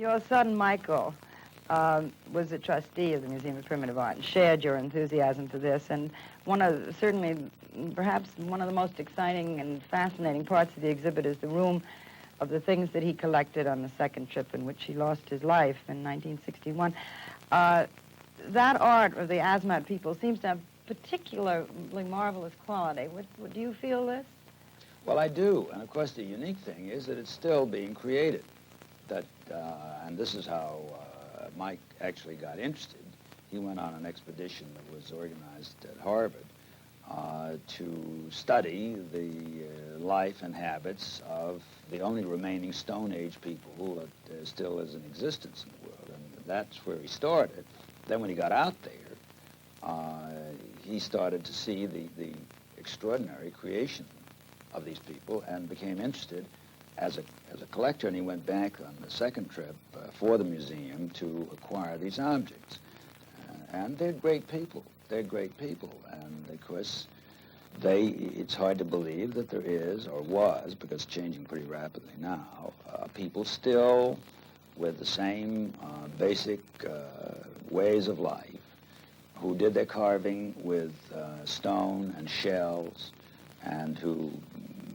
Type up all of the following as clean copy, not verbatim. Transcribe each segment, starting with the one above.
Your son, Michael, was a trustee of the Museum of Primitive Art and shared your enthusiasm for this. And perhaps one of the most exciting and fascinating parts of the exhibit is the room of the things that he collected on the second trip in which he lost his life in 1961. That art of the Asmat people seems to have particularly marvelous quality. Do you feel this? Well, I do. And of course, the unique thing is that it's still being created. And this is how Mike actually got interested. He went on an expedition that was organized at Harvard to study the life and habits of the only remaining Stone Age people that still is in existence in the world. And that's where he started. Then when he got out there, he started to see the extraordinary creation of these people and became interested as a collector, and he went back on the second trip for the museum to acquire these objects. And they're great people. They're great people. And of course, it's hard to believe that there is, or was, because it's changing pretty rapidly now, people still with the same basic ways of life, who did their carving with stone and shells, and who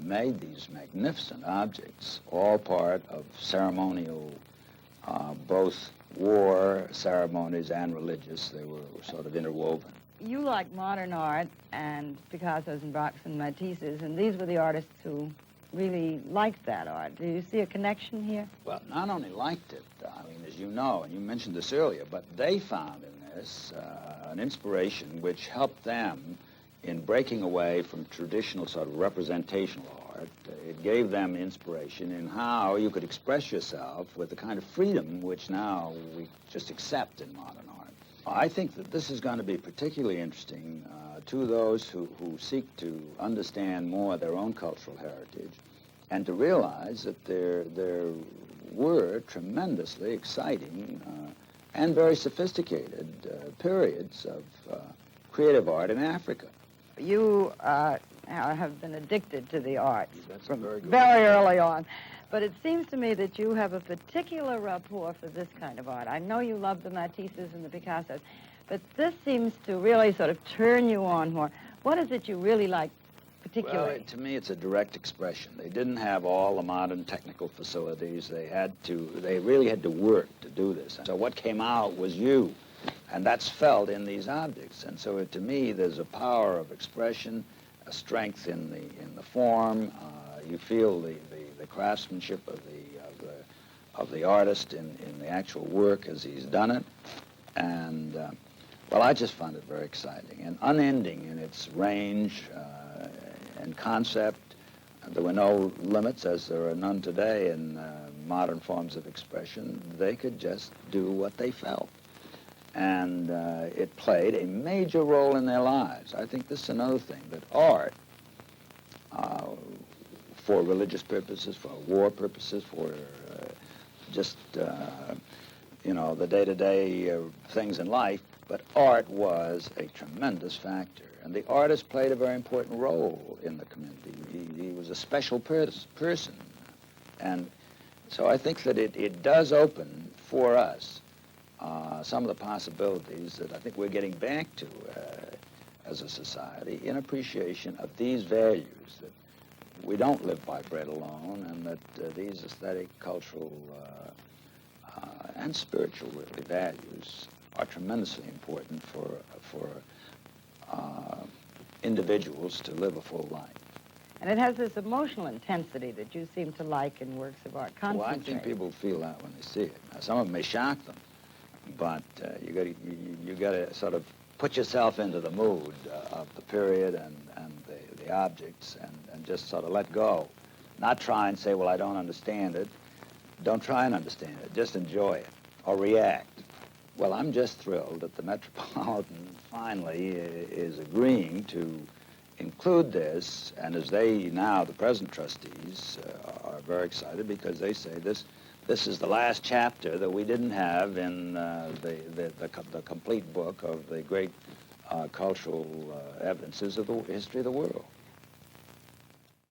made these magnificent objects, all part of ceremonial, both war ceremonies and religious. They were sort of interwoven. You like modern art and Picasso's and Braques and Matisse's, and these were the artists who really liked that art. Do you see a connection here? Well, not only liked it, I mean, as you know, and you mentioned this earlier, but they found in this an inspiration which helped them in breaking away from traditional sort of representational art. It gave them inspiration in how you could express yourself with the kind of freedom which now we just accept in modern art. I think that this is going to be particularly interesting to those who seek to understand more their own cultural heritage and to realize that there were tremendously exciting and very sophisticated periods of creative art in Africa. You have been addicted to the arts from very early on. But it seems to me that you have a particular rapport for this kind of art. I know you love the Matisses and the Picassos, but this seems to really sort of turn you on more. What is it you really like particularly? Well, to me, it's a direct expression. They didn't have all the modern technical facilities. They really had to work to do this. So what came out was you. And that's felt in these objects. And so to me, there's a power of expression, a strength in the form. You feel the craftsmanship of the artist in the actual work as he's done it. And, well, I just found it very exciting and unending in its range and concept. There were no limits, as there are none today in modern forms of expression. They could just do what they felt. And it played a major role in their lives. I think this is another thing, that art, for religious purposes, for war purposes, for just, the day-to-day things in life, but art was a tremendous factor. And the artist played a very important role in the community. He was a special person. And so I think that it does open for us some of the possibilities that I think we're getting back to as a society in appreciation of these values, that we don't live by bread alone, and that these aesthetic, cultural, and spiritual really values are tremendously important for individuals to live a full life. And it has this emotional intensity that you seem to like in works of art. Well, I think people feel that when they see it. Now, some of them may shock them, but you got to sort of put yourself into the mood of the period and the objects and just sort of let go. Not try and say, well, I don't understand it. Don't try and understand it. Just enjoy it or react. Well, I'm just thrilled that the Metropolitan finally is agreeing to include this, and as they now, the present trustees, are very excited because they say this is the last chapter that we didn't have in the complete book of the great cultural evidences of the history of the world.